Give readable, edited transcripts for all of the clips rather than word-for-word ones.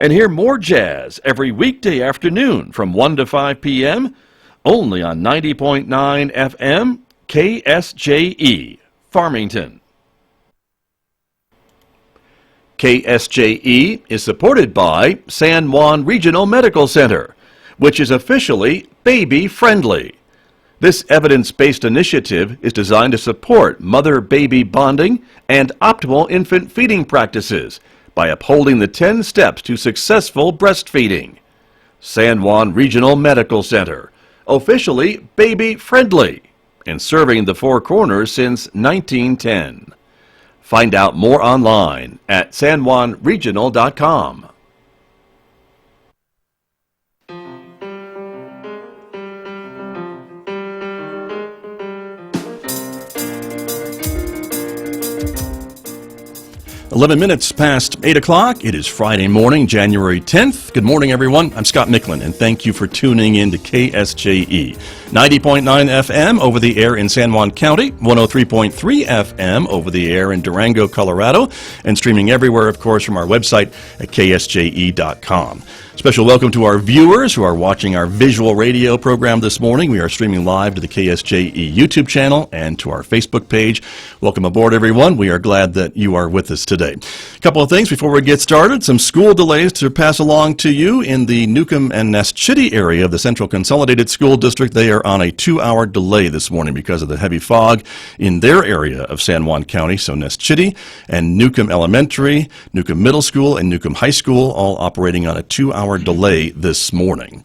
And hear more jazz every weekday afternoon from 1 to 5 p.m. only on 90.9 FM KSJE, Farmington. KSJE is supported by San Juan Regional Medical Center, which is officially baby-friendly. This evidence-based initiative is designed to support mother-baby bonding and optimal infant feeding practices by upholding the 10 steps to successful breastfeeding. San Juan Regional Medical Center, officially baby-friendly, and serving the Four Corners since 1910. Find out more online at sanjuanregional.com. Eleven minutes past 8 o'clock. It is Friday morning, January 10th. Good morning, everyone. I'm Scott Micklin, and thank you for tuning in to KSJE. 90.9 FM over the air in San Juan County, 103.3 FM over the air in Durango, Colorado, and streaming everywhere, of course, from our website at ksje.com. Special welcome to our viewers who are watching our visual radio program this morning. We are streaming live to the KSJE YouTube channel and to our Facebook page. Welcome aboard, everyone. We are glad that you are with us today. A couple of things before we get started. Some school delays to pass along to you in the Newcomb and Nest Chitty area of the Central Consolidated School District. They are on a 2-hour delay this morning because of the heavy fog in their area of San Juan County. So Nest Chitty and Newcomb Elementary, Newcomb Middle School, and Newcomb High School all operating on a 2-hour delay this morning.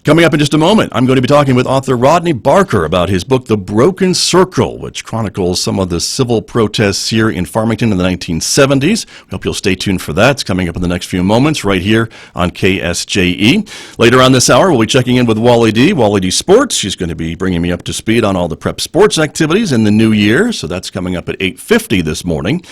Coming up in just a moment, I'm going to be talking with author Rodney Barker about his book, The Broken Circle, which chronicles some of the civil protests here in Farmington in the 1970s. We hope you'll stay tuned for that. It's coming up in the next few moments right here on KSJE. Later on this hour, we'll be checking in with Wally D Sports. She's going to be bringing me up to speed on all the prep sports activities in the new year, so that's coming up at 8:50 this morning.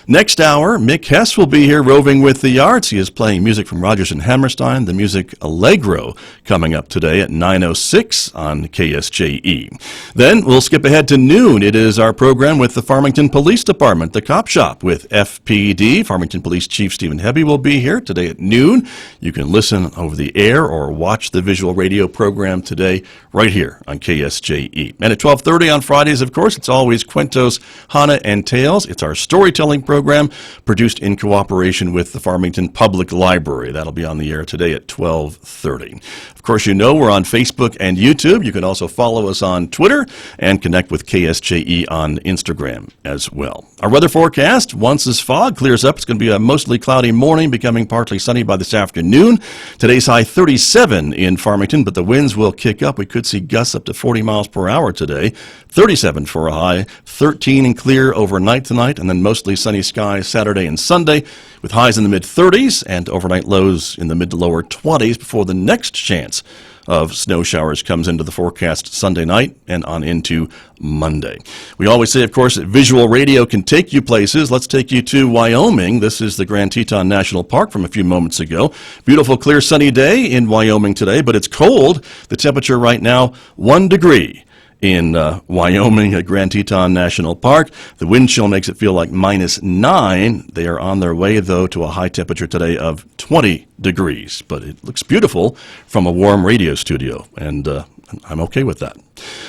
Next hour, Mick Hess will be here roving with the arts. He is playing music from Rodgers and Hammerstein, the music Allegro, coming up today at 9:06 on KSJE. Then we'll skip ahead to noon. It is our program with the Farmington Police Department, the Cop Shop with FPD. Farmington Police Chief Stephen Hebby will be here today at noon. You can listen over the air or watch the visual radio program today right here on KSJE. And at 12:30 on Fridays, of course, it's always Cuentos, Hana, and Tales. It's our storytelling program produced in cooperation with the Farmington Public Library. That'll be on the air today at 12:30. Of course, you know we're on Facebook and YouTube. You can also follow us on Twitter and connect with KSJE on Instagram as well. Our weather forecast, once this fog clears up, it's going to be a mostly cloudy morning, becoming partly sunny by this afternoon. Today's high 37 in Farmington, but the winds will kick up. We could see gusts up to 40 miles per hour today. 37 for a high, 13 and clear overnight tonight, and then mostly sunny skies Saturday and Sunday with highs in the mid-30s and overnight lows in the mid to lower 20s before the next chance of snow showers comes into the forecast Sunday night and on into Monday. We always say, of course, that visual radio can take you places. Let's take you to Wyoming. This is the Grand Teton National Park from a few moments ago. Beautiful, clear, sunny day in Wyoming today, but it's cold. The temperature right now, 1 degree. In Wyoming at Grand Teton National Park. The wind chill makes it feel like -9. They are on their way, though, to a high temperature today of 20 degrees. But it looks beautiful from a warm radio studio, and I'm okay with that.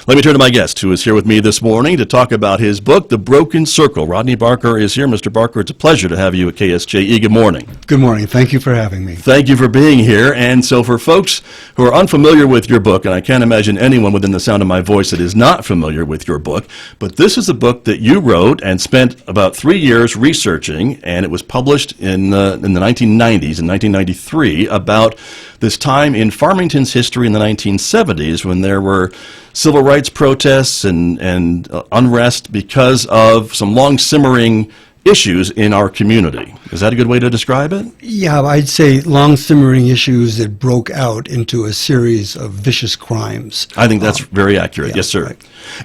Let me turn to my guest, who is here with me this morning to talk about his book, The Broken Circle. Rodney Barker is here. Mr. Barker, it's a pleasure to have you at KSJE. Good morning. Good morning. Thank you for having me. Thank you for being here. And so for folks who are unfamiliar with your book, and I can't imagine anyone within the sound of my voice that is not familiar with your book, but this is a book that you wrote and spent about 3 years researching, and it was published in the 1990s, in 1993, about this time in Farmington's history in the 1970s when there were civil rights protests and unrest because of some long simmering issues in our community. Is that a good way to describe it? Yeah, I'd say long simmering issues that broke out into a series of vicious crimes. I think that's very accurate. Yeah, yes, sir. right.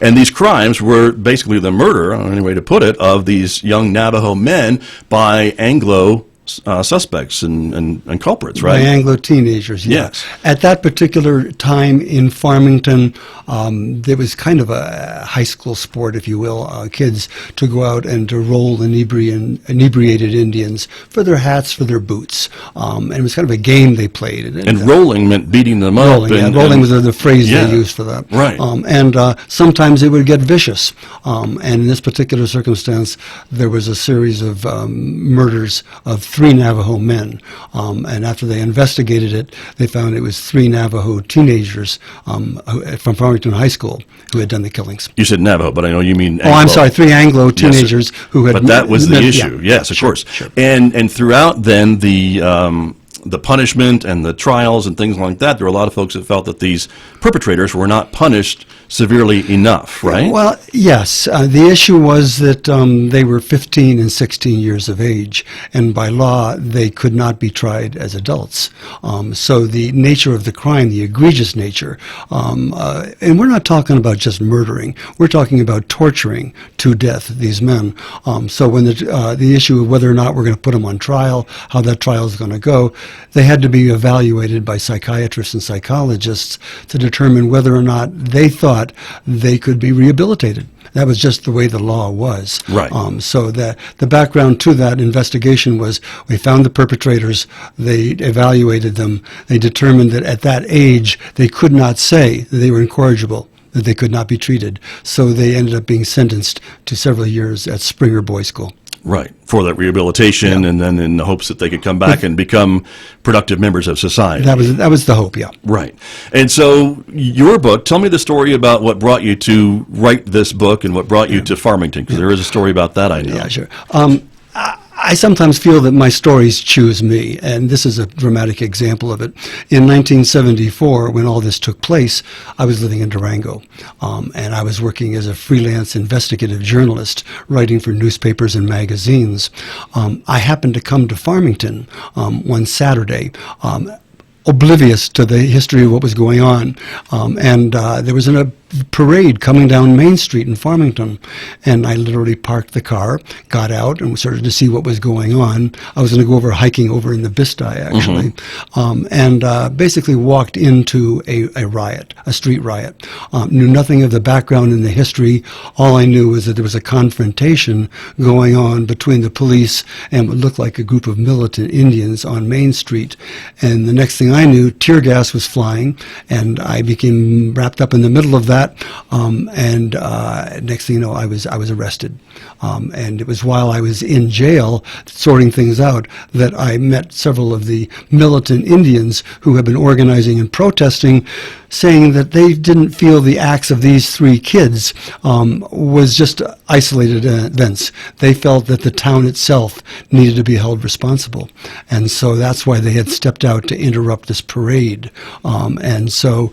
And these crimes were basically the murder, I don't know any way to put it, of these young Navajo men by Anglo suspects and culprits, By right? Anglo teenagers, yeah. Yes. At that particular time in Farmington, there was kind of a high school sport, if you will, kids to go out and to roll inebriated Indians for their hats, for their boots. And it was kind of a game they played. And rolling meant beating them up. Rolling, yeah. Rolling was the phrase yeah. they used for that. Right. And sometimes it would get vicious. And in this particular circumstance, there was a series of murders of 3 Navajo men. And after they investigated it, they found it was 3 Navajo teenagers from Farmington High School who had done the killings. You said Navajo, but I know you mean Anglo. Oh, I'm sorry, 3 Anglo teenagers who had... But that was the issue, Yeah. yes, of course. Sure. And throughout then the punishment and the trials and things like that, there were a lot of folks that felt that these perpetrators were not punished severely enough, right? Well, yes. The issue was that they were 15 and 16 years of age, and by law, they could not be tried as adults. So the nature of the crime, the egregious nature, and we're not talking about just murdering. We're talking about torturing to death these men. So when the issue of whether or not we're going to put them on trial, how that trial is going to go, they had to be evaluated by psychiatrists and psychologists to determine whether or not they thought they could be rehabilitated. That was just the way the law was. Right. So the background to that investigation was we found the perpetrators, they evaluated them, they determined that at that age they could not say that they were incorrigible, that they could not be treated. So they ended up being sentenced to several years at Springer Boys School. Right, for that rehabilitation, and then in the hopes that they could come back and become productive members of society. That was the hope, yeah. Right. And so your book, tell me the story about what brought you to write this book and what brought you to Farmington, because there is a story about that, I know. Yeah, sure. I sometimes feel that my stories choose me, and this is a dramatic example of it. In 1974, when all this took place, I was living in Durango, and I was working as a freelance investigative journalist, writing for newspapers and magazines. I happened to come to Farmington one Saturday, oblivious to the history of what was going on, and there was a parade coming down Main Street in Farmington, and I literally parked the car, got out, and started to see what was going on. I was going to go over hiking over in the Bistye, actually, and basically walked into a riot, a street riot. Knew nothing of the background and the history. All I knew was that there was a confrontation going on between the police and what looked like a group of militant Indians on Main Street, and the next thing I knew, tear gas was flying, and I became wrapped up in the middle of that. And next thing you know, I was arrested. And it was while I was in jail sorting things out that I met several of the militant Indians who had been organizing and protesting, saying that they didn't feel the acts of these 3 kids was just isolated events. They felt that the town itself needed to be held responsible. And so that's why they had stepped out to interrupt this parade. And so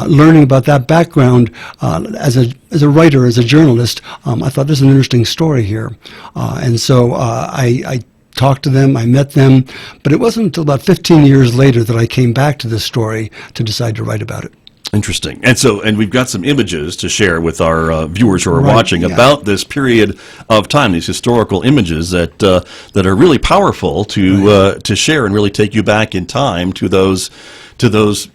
learning about that background as a writer, as a journalist, I thought there's an interesting story here. And so I talked to them, I met them, but it wasn't until about 15 years later that I came back to this story to decide to write about it. Interesting. And we've got some images to share with our viewers who are Right, watching yeah. about this period of time, these historical images that are really powerful to share and really take you back in time to those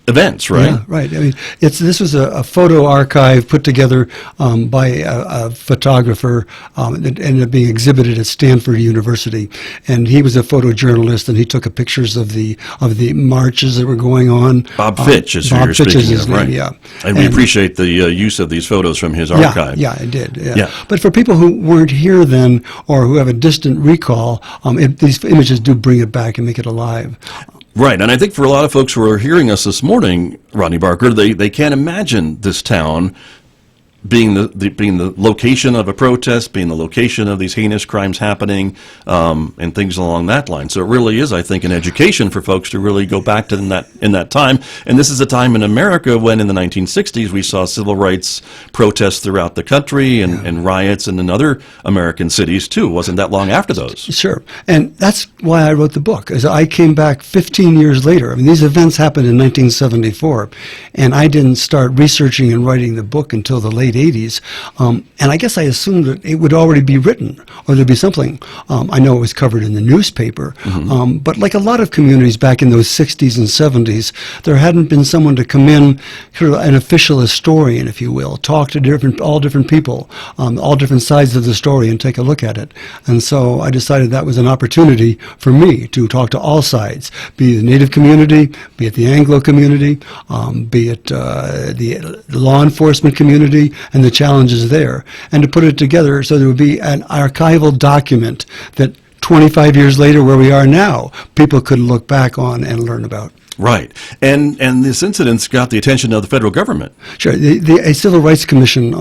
events, right? Yeah, right. I mean, this was a photo archive put together by a photographer that ended up being exhibited at Stanford University, and he was a photojournalist, and he took pictures of the marches that were going on. Bob Fitch is who Bob you're Fitch speaking is his of, name, right? yeah. And we appreciate the use of these photos from his Yeah, archive. yeah, it did. Yeah. Yeah. But for people who weren't here then or who have a distant recall, these images do bring it back and make it alive. Right, and I think for a lot of folks who are hearing us this morning, Rodney Barker, they can't imagine this town being the location of a protest, being the location of these heinous crimes happening, and things along that line. So it really is, I think, an education for folks to really go back to in that time. And this is a time in America when, in the 1960s, we saw civil rights protests throughout the country and riots in other American cities too. It wasn't that long after those. Sure, and that's why I wrote the book. As I came back 15 years later. I mean, these events happened in 1974, and I didn't start researching and writing the book until the late 80s. And I guess I assumed that it would already be written, or there'd be something. I know it was covered in the newspaper, but like a lot of communities back in those 60s and 70s, there hadn't been someone to come in, sort of an official historian, if you will, talk to all different people, all different sides of the story, and take a look at it. And so I decided that was an opportunity for me to talk to all sides, be it the Native community, be it the Anglo community, be it the law enforcement community, and the challenges there, and to put it together so there would be an archival document that 25 years later, where we are now, people could look back on and learn about. Right. And this incident's got the attention of the federal government. Sure. A Civil Rights Commission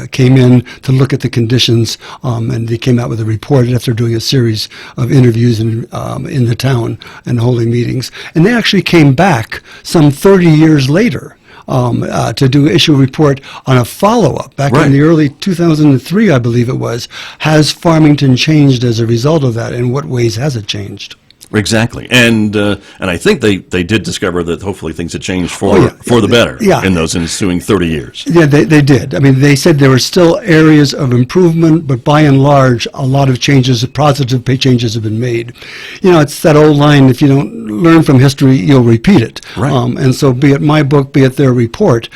came in to look at the conditions, and they came out with a report after doing a series of interviews in the town and holding meetings. And they actually came back some 30 years later to issue a report on a follow-up back in the early 2003, I believe it was. Has Farmington changed as a result of that? In what ways has it changed? Exactly, and I think they did discover that hopefully things had changed for the better in those ensuing 30 years. Yeah, they did. I mean, they said there were still areas of improvement, but by and large, a lot of changes, positive changes have been made. You know, it's that old line: if you don't learn from history, you'll repeat it. Right. And so, be it my book, be it their report,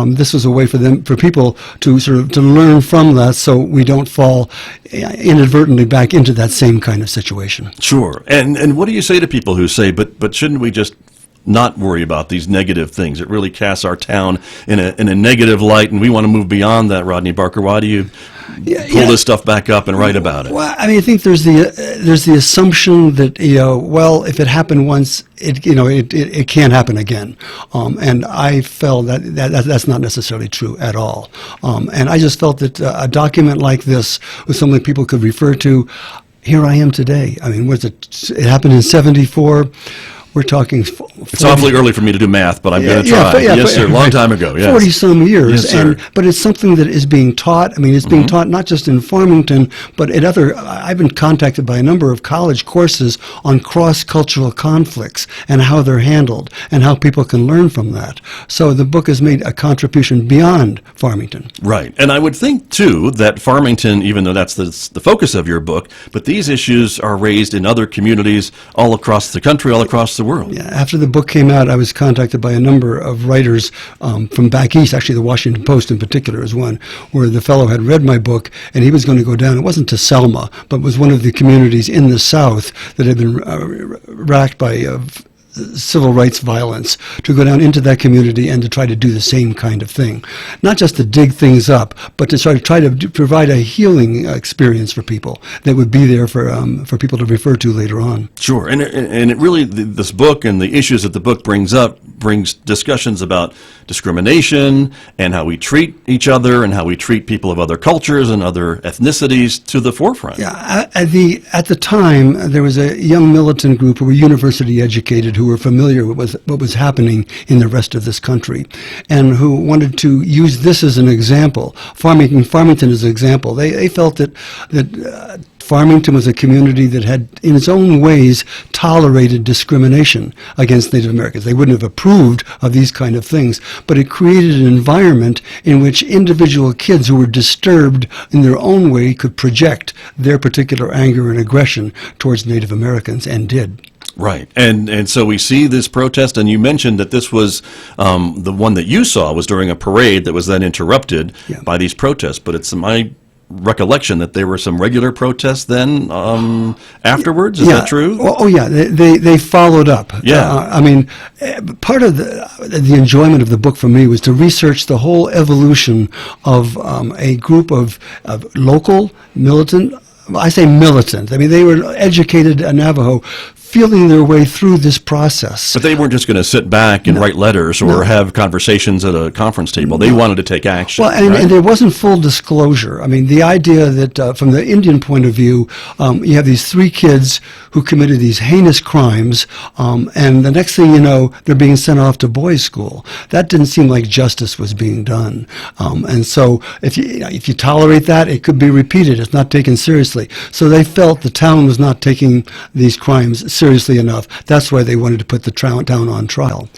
this was a way for people to to learn from that, so we don't fall inadvertently back into that same kind of situation. Sure. And what do you say to people who say, but shouldn't we just not worry about these negative things? It really casts our town in a negative light, and we want to move beyond that, Rodney Barker. Why do you pull this stuff back up and write about it? Well, I mean, I think there's the assumption that, well, if it happened once, it can't happen again. And I felt that's not necessarily true at all. And I just felt that a document like this was something people could refer to. Here I am today. I mean, it happened in 74. We're talking... It's awfully early for me to do math, but I'm going to try. Yes, sir. Long time ago, yes. 40-some years. Yes, sir. But it's something that is being taught. I mean, it's being taught not just in Farmington, but at I've been contacted by a number of college courses on cross-cultural conflicts and how they're handled and how people can learn from that. So the book has made a contribution beyond Farmington. Right. And I would think, too, that Farmington, even though that's the focus of your book, but these issues are raised in other communities all across the country, all across the world. Yeah, after the book came out, I was contacted by a number of writers from back east. Actually, the Washington Post in particular is one, where the fellow had read my book and he was going to go down. It wasn't to Selma, but was one of the communities in the South that had been racked by civil rights violence, to go down into that community and to try to do the same kind of thing. Not just to dig things up, but to try to provide a healing experience for people that would be there for people to refer to later on. Sure, and it really, this book and the issues that the book brings up brings discussions about discrimination and how we treat each other and how we treat people of other cultures and other ethnicities to the forefront. Yeah, at the time, there was a young militant group who were university educated, who were familiar with what was happening in the rest of this country, and who wanted to use this as an example, Farmington as an example. They felt that Farmington was a community that had, in its own ways, tolerated discrimination against Native Americans. They wouldn't have approved of these kind of things, but it created an environment in which individual kids who were disturbed in their own way could project their particular anger and aggression towards Native Americans, and did. Right, and so we see this protest, and you mentioned that this was the one that you saw was during a parade that was then interrupted by these protests, but it's my recollection that there were some regular protests then afterwards. Is that true? Oh yeah, they followed up. Yeah. I mean, part of the enjoyment of the book for me was to research the whole evolution of a group of local militant. I say militant. I mean, they were educated Navajo, feeling their way through this process. But they weren't just going to sit back and write letters or have conversations at a conference table. They wanted to take action. Well, and there wasn't full disclosure. I mean, the idea that from the Indian point of view, you have these three kids who committed these heinous crimes, and the next thing you know, they're being sent off to boys' school. That didn't seem like justice was being done. And so if you tolerate that, it could be repeated. It's not taken seriously. So they felt the town was not taking these crimes seriously enough. That's why they wanted to put the town on trial.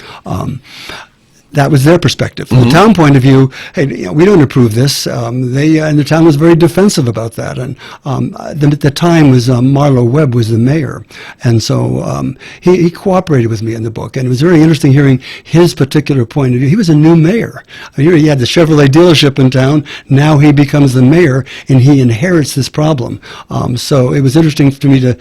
that was their perspective. From the town point of view, hey, we don't approve this. And the town was very defensive about that. And at the time was Marlowe Webb was the mayor, and so he cooperated with me in the book. And it was very interesting hearing his particular point of view. He was a new mayor. Here he had the Chevrolet dealership in town. Now he becomes the mayor, and he inherits this problem. So it was interesting for me to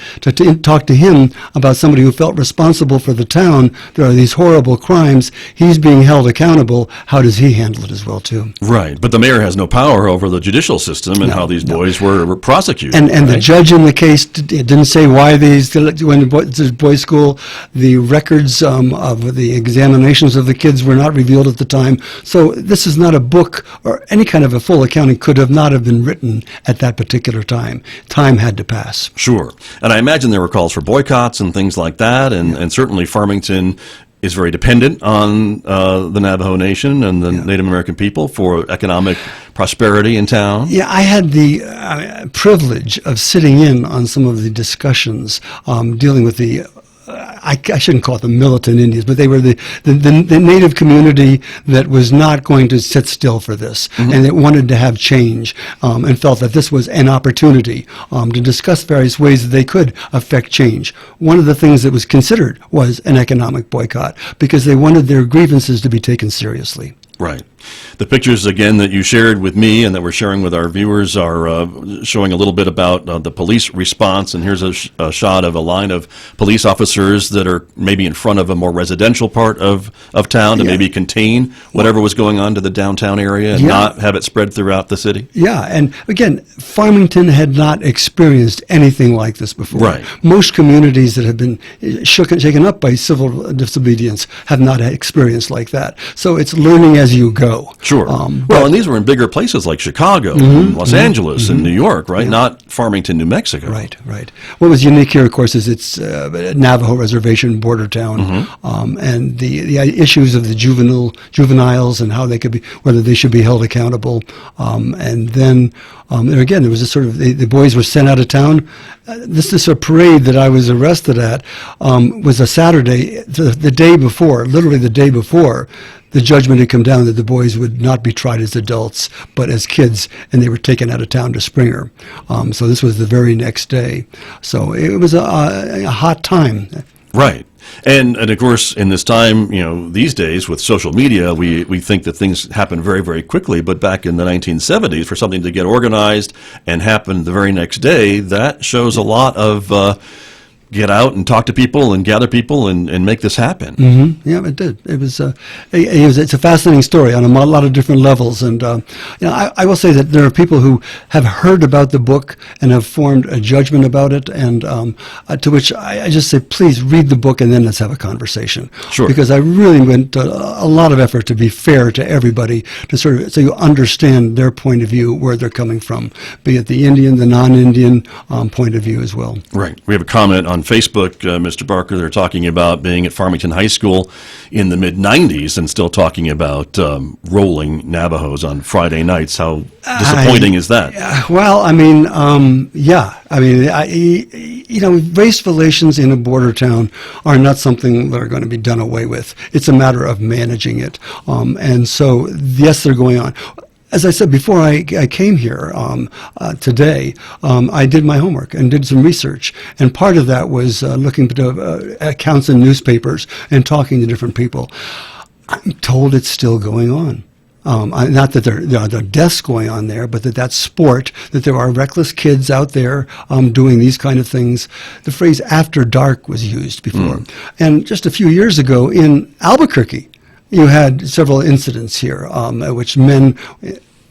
talk to him about somebody who felt responsible for the town. There are these horrible crimes. He's being held accountable. How does he handle it as well, too? Right, but the mayor has no power over the judicial system and how these boys were prosecuted. And right? the judge in the case didn't say why these, when the boys' school, the records of the examinations of the kids were not revealed at the time. So this is not a book, or any kind of a full accounting could have not have been written at that particular time. Time had to pass. Sure. And I imagine there were calls for boycotts and things like that, and certainly Farmington is very dependent on the Navajo Nation and the Native American people for economic prosperity in town. Yeah, I had the privilege of sitting in on some of the discussions dealing with the I shouldn't call it the militant Indians, but they were the native community that was not going to sit still for this, and that wanted to have change, and felt that this was an opportunity to discuss various ways that they could affect change. One of the things that was considered was an economic boycott, because they wanted their grievances to be taken seriously. Right. The pictures, again, that you shared with me and that we're sharing with our viewers are showing a little bit about the police response. And here's a shot of a line of police officers that are maybe in front of a more residential part of town to maybe contain whatever was going on to the downtown area and not have it spread throughout the city. Yeah, and again, Farmington had not experienced anything like this before. Right. Most communities that have been shaken up by civil disobedience have not had experience like that. So it's learning as you go. Sure. Well, and these were in bigger places like Chicago, and Los Angeles, and New York, right? Not Farmington, New Mexico. Right, right. What was unique here, of course, is it's a Navajo reservation border town, and the issues of the juveniles and how they could be, whether they should be held accountable, and then again, there was a sort of the boys were sent out of town. This parade that I was arrested at was a Saturday, the day before, literally the day before. The judgment had come down that the boys would not be tried as adults, but as kids, and they were taken out of town to Springer. So this was the very next day. So it was a hot time. Right. And of course, in this time, these days with social media, we think that things happen very, very quickly. But back in the 1970s, for something to get organized and happen the very next day, that shows a lot of get out and talk to people and gather people and make this happen. Yeah, it did. It's a fascinating story on a lot of different levels. And I will say that there are people who have heard about the book and have formed a judgment about it, and to which I just say, please read the book and then let's have a conversation. Sure. Because I really went a lot of effort to be fair to everybody, to sort of so you understand their point of view, where they're coming from, be it the Indian, the non-Indian point of view as well. Right. We have a comment on Facebook, Mr. Barker. They're talking about being at Farmington High School in the mid-'90s and still talking about rolling Navajos on Friday nights. How disappointing is that? Well, I mean, race relations in a border town are not something that are going to be done away with. It's a matter of managing it. And so, yes, they're going on. As I said before I came here today, I did my homework and did some research. And part of that was looking at accounts in newspapers and talking to different people. I'm told it's still going on. Not that there are deaths going on there, but that's sport, that there are reckless kids out there doing these kind of things. The phrase after dark was used before. And just a few years ago in Albuquerque, you had several incidents here, at which men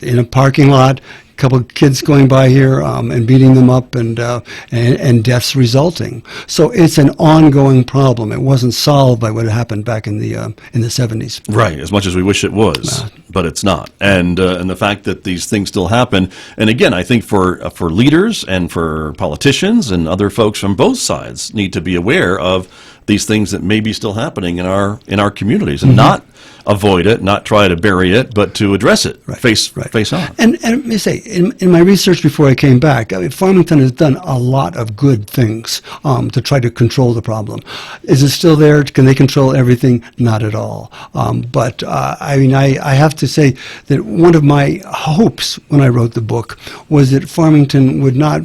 in a parking lot, a couple of kids going by here and beating them up, and deaths resulting. So it's an ongoing problem. It wasn't solved by what happened back in the 70s. Right, as much as we wish it was, but it's not. And the fact that these things still happen, and again, I think for leaders and for politicians and other folks from both sides need to be aware of these things that may be still happening in our communities, and not avoid it, not try to bury it, but to address it face on. And let me say, in my research before I came back, I mean, Farmington has done a lot of good things to try to control the problem. Is it still there? Can they control everything? Not at all. But I mean, I have to say that one of my hopes when I wrote the book was that Farmington would not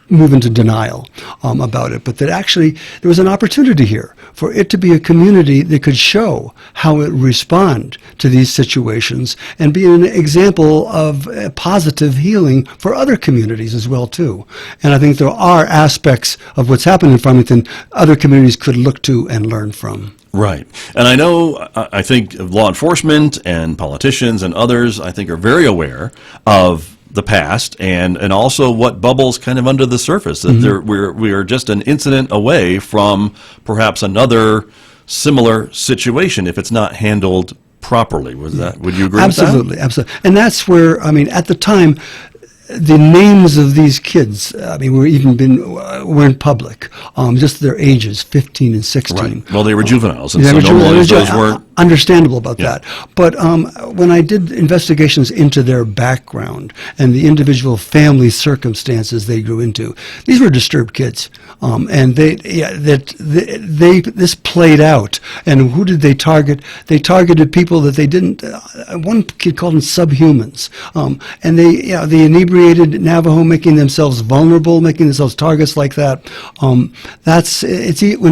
move into denial about it, but that actually there was an opportunity here for it to be a community that could show how it respond to these situations and be an example of positive healing for other communities as well too. And I think there are aspects of what's happened in Farmington other communities could look to and learn from. Right. And I think law enforcement and politicians and others, I think, are very aware of the past and also what bubbles kind of under the surface, that we are just an incident away from perhaps another similar situation if it's not handled properly. Would you agree with that? Absolutely. And that's where, I mean, at the time, the names of these kids, I mean, weren't public. Just their ages, 15 and 16. Right. Well, they were juveniles, and so normally those weren't understandable about that. But when I did investigations into their background and the individual family circumstances they grew into, these were disturbed kids, and this played out. And who did they target? They targeted people that they didn't. One kid called them subhumans, and they inebriated Navajo, making themselves vulnerable, making themselves targets like that. When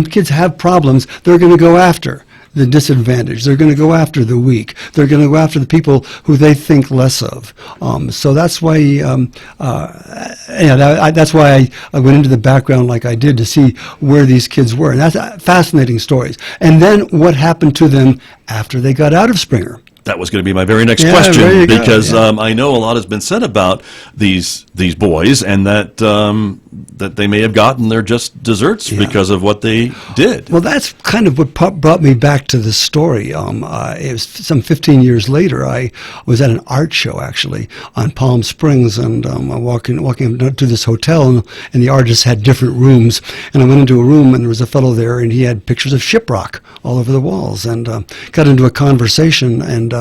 kids have problems, they're going to go after the disadvantaged. They're going to go after the weak. They're going to go after the people who they think less of. So that's why, that's why I went into the background like I did to see where these kids were. And that's fascinating stories. And then what happened to them after they got out of Springer. That was going to be my very next question, because I know a lot has been said about these boys, and that they may have gotten their just desserts because of what they did. Well, that's kind of what brought me back to the story. It was some 15 years later. I was at an art show actually on Palm Springs, and walking to this hotel, and the artists had different rooms, and I went into a room, and there was a fellow there, and he had pictures of shiprock all over the walls, and got into a conversation, and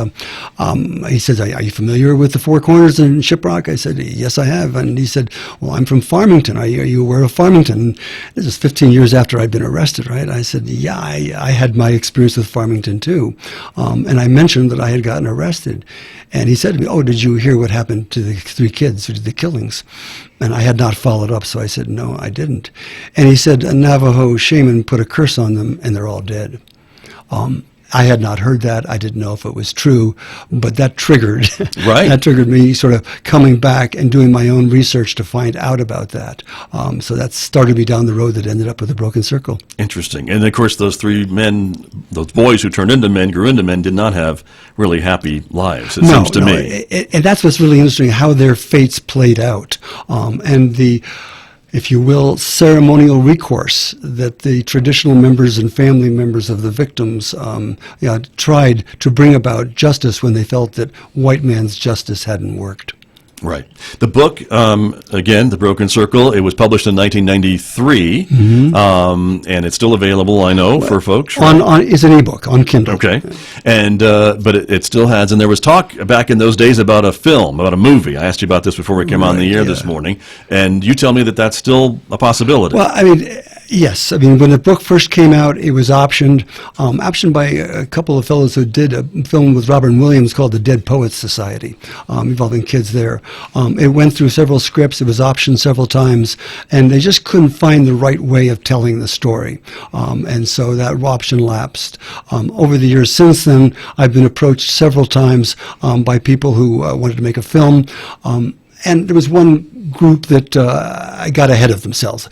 he said, "Are you familiar with the Four Corners and shiprock?" I said, "Yes, I have." And he said, "Well, I'm from Farmington. Are you aware of Farmington?" This is 15 years after I'd been arrested, right? I said, "Yeah, I had my experience with Farmington too," and I mentioned that I had gotten arrested, and he said to me, "Oh, did you hear what happened to the 3 kids who did the killings?" And I had not followed up, so I said, "No, I didn't." And he said, "A Navajo shaman put a curse on them, and they're all dead." I had not heard that. I didn't know if it was true, but that triggered that triggered me sort of coming back and doing my own research to find out about that. So that started me down the road that ended up with a broken circle. Interesting. And of course, those 3 men, those boys who turned into men, grew into men, did not have really happy lives, it seems to me. And that's what's really interesting, how their fates played out. And the, if you will, ceremonial recourse that the traditional members and family members of the victims tried to bring about justice when they felt that white man's justice hadn't worked. Right. The book, again, The Broken Circle, it was published in 1993, and it's still available, I know, for folks. Right? It's an ebook on Kindle. Okay. And but it still has, and there was talk back in those days about a film, about a movie. I asked you about this before we came on the air this morning, and you tell me that that's still a possibility. Well, I mean, yes. I mean, when the book first came out, it was optioned by a couple of fellows who did a film with Robert Williams called The Dead Poets Society, involving kids there. It went through several scripts. It was optioned several times, and they just couldn't find the right way of telling the story. And so that option lapsed. Over the years since then, I've been approached several times by people who wanted to make a film. And there was one group that got ahead of themselves.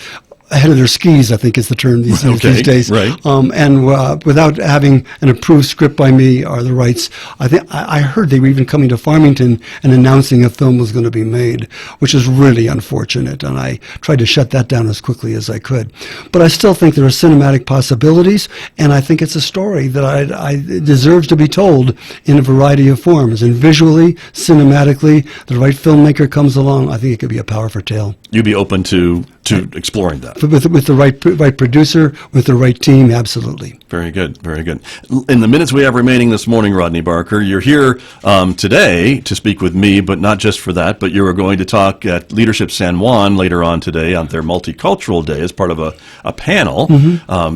Ahead of their skis, I think is the term these days. Right. And without having an approved script by me or the rights, I heard they were even coming to Farmington and announcing a film was going to be made, which is really unfortunate. And I tried to shut that down as quickly as I could. But I still think there are cinematic possibilities, and I think it's a story that it deserves to be told in a variety of forms. And visually, cinematically, the right filmmaker comes along, I think it could be a powerful tale. You'd be open to exploring that. With the right producer, with the right team, absolutely. Very good, very good. In the minutes we have remaining this morning, Rodney Barker, you're here today to speak with me, but not just for that, but you are going to talk at Leadership San Juan later on today on their Multicultural Day as part of a panel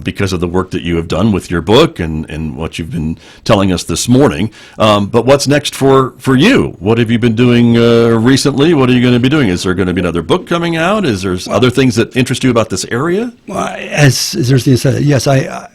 because of the work that you have done with your book and what you've been telling us this morning. But what's next for you? What have you been doing recently? What are you going to be doing? Is there going to be another book coming out? Is there other things that interest you about this area? Well, as Ursula said, yes.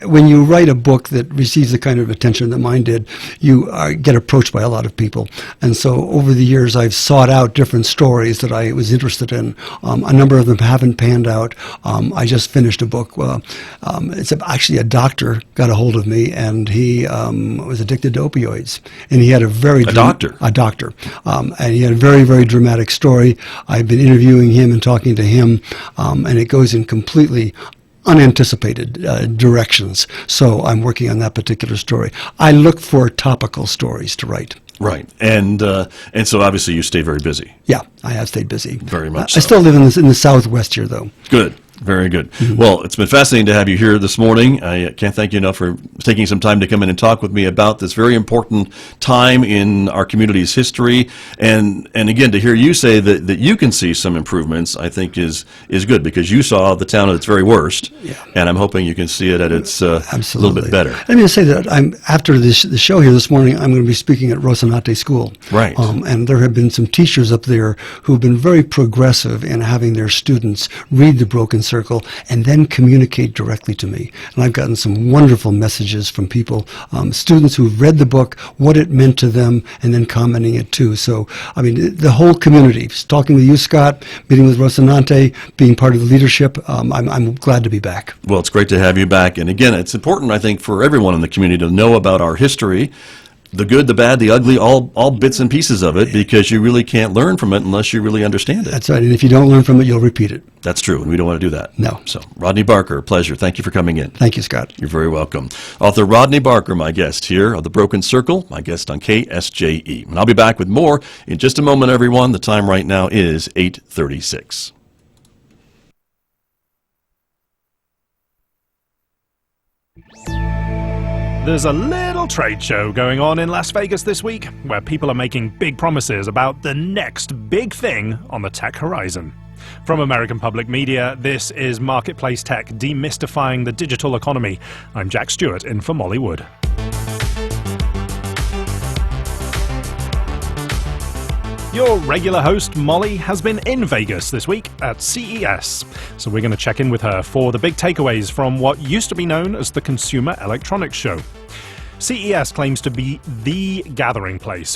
When you write a book that receives the kind of attention that mine did, you get approached by a lot of people. And so over the years, I've sought out different stories that I was interested in. A number of them haven't panned out. I just finished a book. It's actually a doctor got a hold of me, and he was addicted to opioids. And he had a doctor. And he had a very, very dramatic story. I've been interviewing him and talking to him, and it goes in completely unanticipated directions. So I'm working on that particular story. I look for topical stories to write. Right, and so obviously you stay very busy. Yeah, I have stayed busy. Very much I so. still live in the Southwest here, though. Good. Very good. Well, it's been fascinating to have you here this morning. I can't thank you enough for taking some time to come in and talk with me about this very important time in our community's history. And again, to hear you say that you can see some improvements, I think is good, because you saw the town at its very worst, and I'm hoping you can see it at its a little bit better. Let me just say that after the show here this morning, I'm going to be speaking at Rocinante School. Right. And there have been some teachers up there who have been very progressive in having their students read the Broken Circle and then communicate directly to me. And I've gotten some wonderful messages from people, students who've read the book, what it meant to them, and then commenting it too. So, I mean, the whole community, talking with you, Scott, meeting with Rocinante, being part of the leadership, I'm glad to be back. Well, it's great to have you back. And again, it's important, I think, for everyone in the community to know about our history, the good, the bad, the ugly, all bits and pieces of it, because you really can't learn from it unless you really understand it. That's right. And if you don't learn from it, you'll repeat it. That's true, and we don't want to do that. No. So, Rodney Barker, a pleasure. Thank you for coming in. Thank you, Scott. You're very welcome. Author Rodney Barker, my guest here of The Broken Circle, my guest on KSJE. And I'll be back with more in just a moment, everyone. The time right now is 8:36. There's a little trade show going on in Las Vegas this week where people are making big promises about the next big thing on the tech horizon. From American Public Media, this is Marketplace Tech, Demystifying the Digital Economy. I'm Jack Stewart in for Molly Wood. Your regular host, Molly, has been in Vegas this week at CES. So we're going to check in with her for the big takeaways from what used to be known as the Consumer Electronics Show. CES claims to be the gathering place